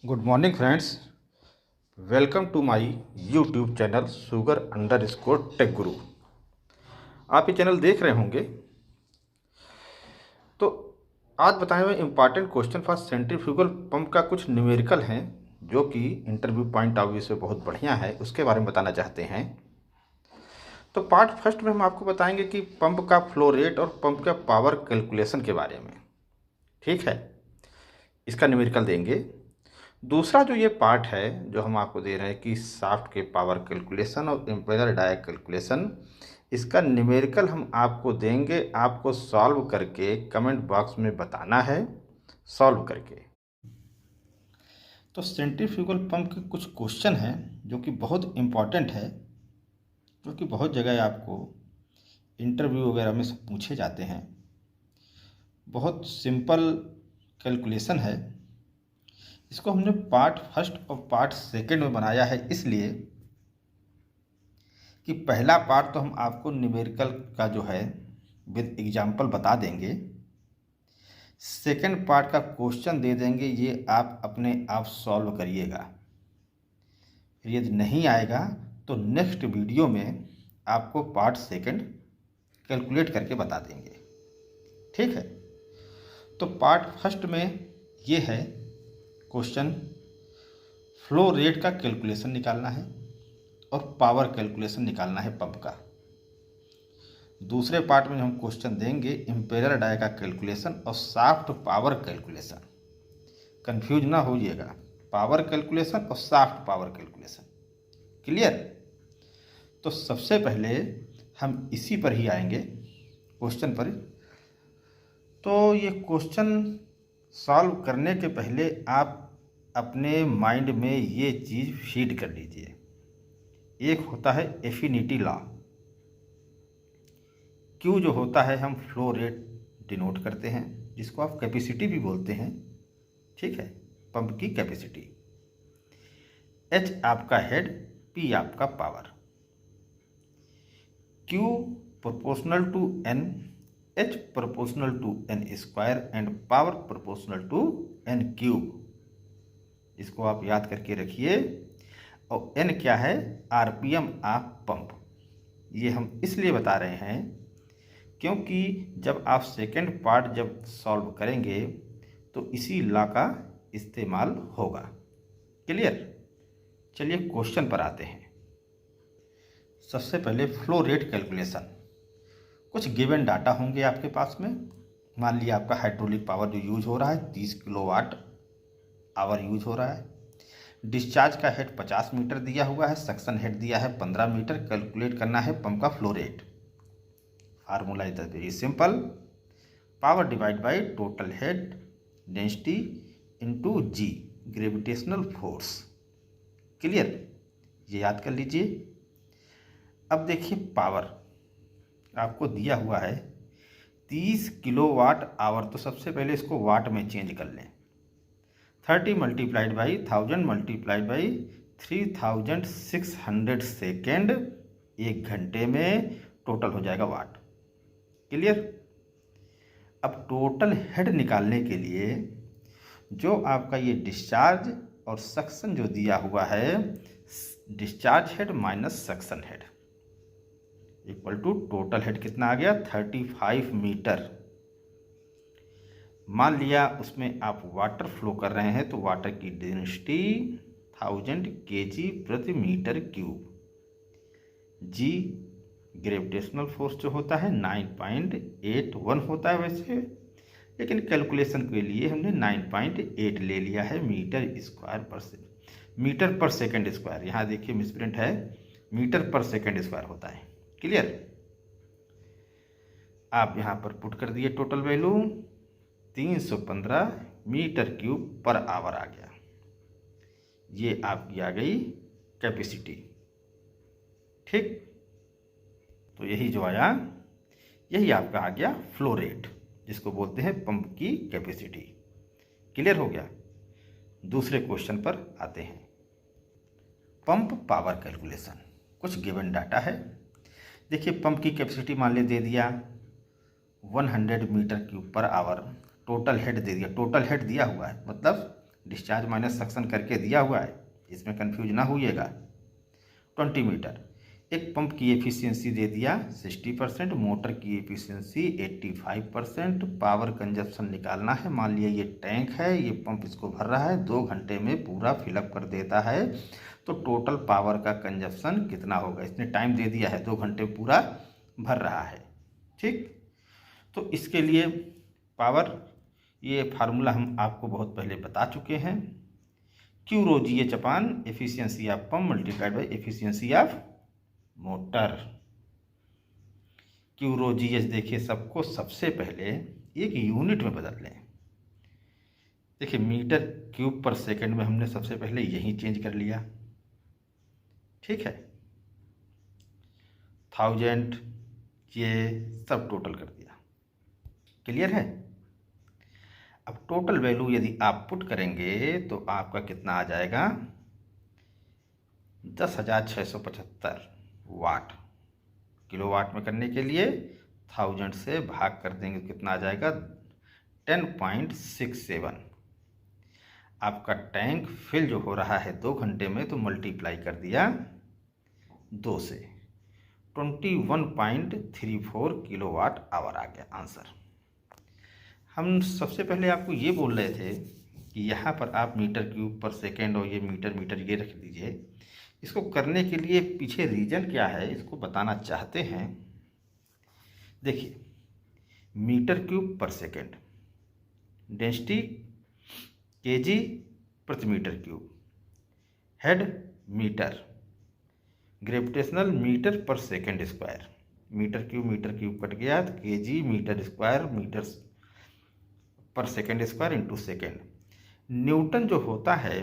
Good morning friends. Welcome to my YouTube channel sugar tech Guru. आप ये channel देख रहे होंगे। तो आज बताए हुए important question for centrifugal pump का कुछ न्यूमेरिकल हैं जो कि इंटरव्यू पॉइंट ऑफ व्यू से बहुत बढ़िया है, उसके बारे में बताना चाहते हैं। तो पार्ट फर्स्ट में हम आपको बताएंगे कि पंप का फ्लो रेट और पंप का पावर कैलकुलेशन के बारे में। ठीक है, इसका न्यूमेरिकल देंगे। दूसरा जो ये पार्ट है जो हम आपको दे रहे हैं कि शाफ्ट के पावर कैलकुलेशन और इम्पेलर डाया कैलकुलेशन, इसका न्यूमेरिकल हम आपको देंगे। आपको सॉल्व करके कमेंट बॉक्स में बताना है, सॉल्व करके। तो सेंट्रीफ्यूगल पंप के कुछ क्वेश्चन हैं जो कि बहुत इम्पॉर्टेंट है, जो कि बहुत जगह आपको इंटरव्यू वगैरह में पूछे जाते हैं। बहुत सिंपल कैलकुलेशन है। इसको हमने पार्ट फर्स्ट और पार्ट सेकंड में बनाया है, इसलिए कि पहला पार्ट तो हम आपको न्यूमेरिकल का जो है विद एग्जाम्पल बता देंगे। सेकंड पार्ट का क्वेश्चन दे देंगे, ये आप अपने आप सॉल्व करिएगा। फिर यदि नहीं आएगा तो नेक्स्ट वीडियो में आपको पार्ट सेकंड कैलकुलेट करके बता देंगे। ठीक है, तो पार्ट फर्स्ट में ये है क्वेश्चन, फ्लो रेट का कैलकुलेशन निकालना है और पावर कैलकुलेशन निकालना है पंप का। दूसरे पार्ट में हम क्वेश्चन देंगे इम्पेलर डाया का कैलकुलेशन और शाफ्ट पावर कैलकुलेशन। कंफ्यूज ना होइएगा, पावर कैलकुलेशन और शाफ्ट पावर कैलकुलेशन। क्लियर? तो सबसे पहले हम इसी पर ही आएंगे, क्वेश्चन पर। तो ये क्वेश्चन सॉल्व करने के पहले आप अपने माइंड में ये चीज़ फीड कर लीजिए। एक होता है एफिनिटी लॉ। क्यू जो होता है हम फ्लो रेट डिनोट करते हैं, जिसको आप कैपेसिटी भी बोलते हैं। ठीक है, पंप की कैपेसिटी। एच आपका हेड, पी आपका power. Q proportional to N, H proportional to N square and power proportional to N cube. इसको आप याद करके रखिए। और एन क्या है? RPM of pump. ये हम इसलिए बता रहे हैं क्योंकि जब आप सेकंड पार्ट जब सॉल्व करेंगे तो इसी लॉ का इस्तेमाल होगा। क्लियर? चलिए क्वेश्चन पर आते हैं। सबसे पहले फ्लो रेट कैलकुलेशन। कुछ गिवन डाटा होंगे आपके पास में। मान लिया आपका हाइड्रोलिक पावर जो यूज हो रहा है 30 किलोवाट आवर यूज हो रहा है। डिस्चार्ज का हेड 50 मीटर दिया हुआ है, सक्शन हेड दिया है 15 मीटर। कैलकुलेट करना है पंप का flow rate. Formula is very simple, power divide by total head density into G, gravitational force. Clear? ये याद कर लीजिए। अब देखिए पावर आपको दिया हुआ है 30 किलोवाट आवर। तो सबसे पहले इसको वाट में चेंज कर लें। 30 multiplied by 1000 multiplied by 3600 second, एक घंटे में टोटल हो जाएगा वाट। क्लियर? अब टोटल हेड निकालने के लिए जो आपका ये डिस्चार्ज और सक्शन जो दिया हुआ है, discharge head minus suction head equal to total head कितना आ गया? 35 मीटर। मान लिया उसमें आप वाटर फ्लो कर रहे हैं तो वाटर की डेंसिटी 1000 kg प्रति मीटर क्यूब। जी ग्रेविटेशनल फोर्स जो होता है 9.81 होता है वैसे, लेकिन कैलकुलेशन के लिए हमने 9.8 ले लिया है मीटर स्क्वायर पर से, मीटर पर सेकंड स्क्वायर। यहाँ देखिए मिसप्रिंट है, मीटर पर सेकंड स्क्वायर होता है। क्लियर? आप यहाँ पर पुट कर दिए total value 315 metre cube per hour आ गया। ये आपकी आ गई कैपेसिटी। ठीक? तो यही जो आया, यही आपका आ गया फ्लो रेट, जिसको बोलते हैं पंप की कैपेसिटी। क्लियर हो गया? दूसरे क्वेश्चन पर आते हैं। Pump power calculation. कुछ गिवन डाटा है। देखिए पंप की कैपेसिटी मान ले दे दिया 100 metre cube per hour. Total head दे दिया, टोटल हेड दिया हुआ है मतलब डिस्चार्ज माइनस सक्शन करके दिया हुआ है, इसमें कंफ्यूज ना होइएगा। 20 मीटर। एक पंप की एफिशिएंसी दे दिया 60%, मोटर की एफिशिएंसी 85%। पावर कंजप्शन निकालना है। मान लिया ये टैंक है, ये पंप इसको भर रहा है, 2 घंटे में पूरा फिलअप कर देता है, तो टोटल पावर का कंजप्शन कितना होगा। इसने टाइम दे दिया है, 2 घंटे पूरा भर रहा है। ठीक, तो इसके लिए पावर, ये फार्मूला हम आपको बहुत पहले बता चुके हैं। Q rho G H upon efficiency of pump multiplied by efficiency of motor. Q rho G H देखिए, सबको सबसे पहले एक यूनिट में बदल लें। देखिए मीटर क्यूब पर सेकंड में हमने सबसे पहले यही चेंज कर लिया। ठीक है, 1000 ये सब टोटल कर दिया। क्लियर है। अब टोटल वैल्यू यदि आप पुट करेंगे तो आपका कितना आ जाएगा, 10,675 वाट। किलोवाट में करने के लिए 1000 से भाग कर देंगे, कितना आ जाएगा, 10.67। आपका टैंक फिल जो हो रहा है 2 घंटे में, तो मल्टीप्लाई कर दिया 2 से, 21.34 किलोवाट आवर आ गया आंसर। हम सबसे पहले आपको ये बोल रहे थे कि यहाँ पर आप मीटर क्यूब पर सेकेंड और ये मीटर ये रख दीजिए। इसको करने के लिए पीछे रीजन क्या है इसको बताना चाहते हैं। देखिए metre cube per second, density KG प्रति metre cube, head metre, gravitational metre per second square. Metre cube cut गया तो KG metre square metre per second square into second. Newton जो होता है,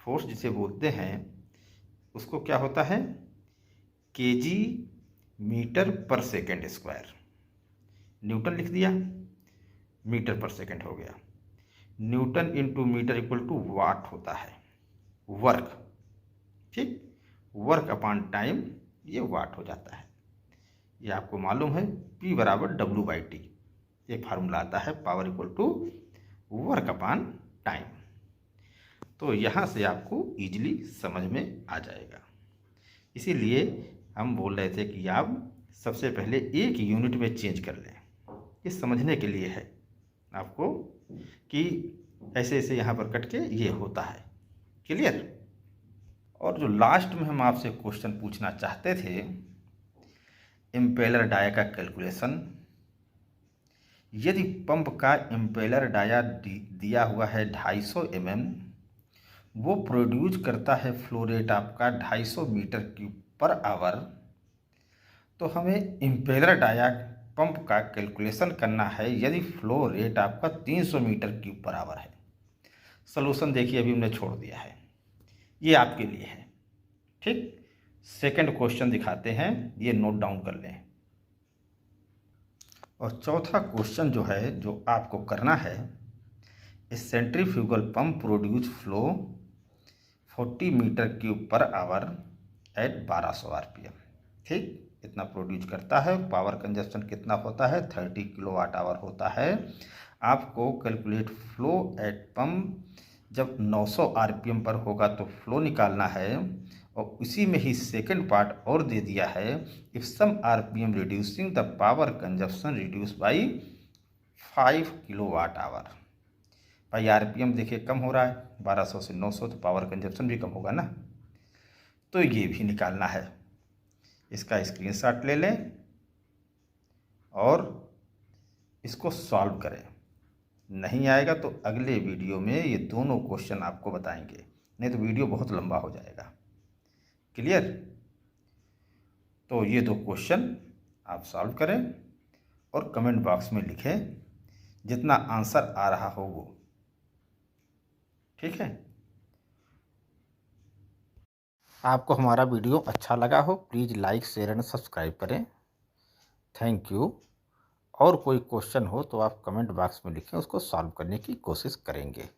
फोर्स जिसे बोलते हैं, उसको क्या होता है, KG metre per second square. Newton लिख दिया, मीटर पर सेकेंड हो गया। Newton into metre equal to watt होता है, वर्क। ठीक, वर्क अपॉन टाइम, ये वाट हो जाता है। ये आपको मालूम है, P बराबर W/T, ये फार्मूला आता है, power equal to work upon time. तो यहाँ से आपको इजीली समझ में आ जाएगा। इसीलिए हम बोल रहे थे कि आप सबसे पहले एक यूनिट में चेंज कर लें। ये समझने के लिए है आपको कि ऐसे ऐसे यहाँ पर कट के ये होता है। क्लियर। और जो लास्ट में हम आपसे क्वेश्चन पूछना चाहते थे, इम्पेलर डाया का कैलकुलेशन। यदि पंप का इम्पेलर डाया दिया हुआ है 250 mm, वो प्रोड्यूस करता है फ्लो रेट आपका 250 मीटर क्यूब पर आवर, तो हमें इम्पेलर डाया पंप का कैलकुलेशन करना है यदि फ्लो रेट आपका 300 मीटर क्यूब पर आवर है। सॉल्यूशन देखिए अभी हमने छोड़ दिया है, ये आपके लिए है। ठीक, सेकंड क्वेश्चन दिखाते हैं, ये नोट डाउन कर लें। और चौथा क्वेश्चन जो है, जो आपको करना है, centrifugal pump produce flow 40 meter cube per hour at 1200 RPM. ठीक, इतना प्रोड्यूस करता है। पावर कंजप्शन कितना होता है, 30 किलोवाट आवर होता है। आपको कैलकुलेट फ्लो एट पंप, जब 900 आरपीएम पर होगा तो फ्लो निकालना है। और उसी में ही सेकंड पार्ट और दे दिया है, if some RPM reducing the power consumption reduce by 5 kilowatt hour. भाई आरपीएम देखिए कम हो रहा है, 1200 से 900, तो पावर कंजप्शन भी कम होगा ना, तो ये भी निकालना है। इसका स्क्रीनशॉट ले लें और इसको सॉल्व करें। नहीं आएगा तो अगले वीडियो में ये दोनों क्वेश्चन आपको बताएंगे, नहीं तो वीडियो बहुत लंबा हो जाएगा। क्लियर। तो ये 2 क्वेश्चन आप सॉल्व करें और कमेंट बॉक्स में लिखें जितना आंसर आ रहा हो वो। ठीक है। आपको हमारा वीडियो अच्छा लगा हो, please like share and subscribe करें। Thank you. और कोई क्वेश्चन हो तो आप कमेंट बॉक्स में लिखें, उसको सॉल्व करने की कोशिश करेंगे।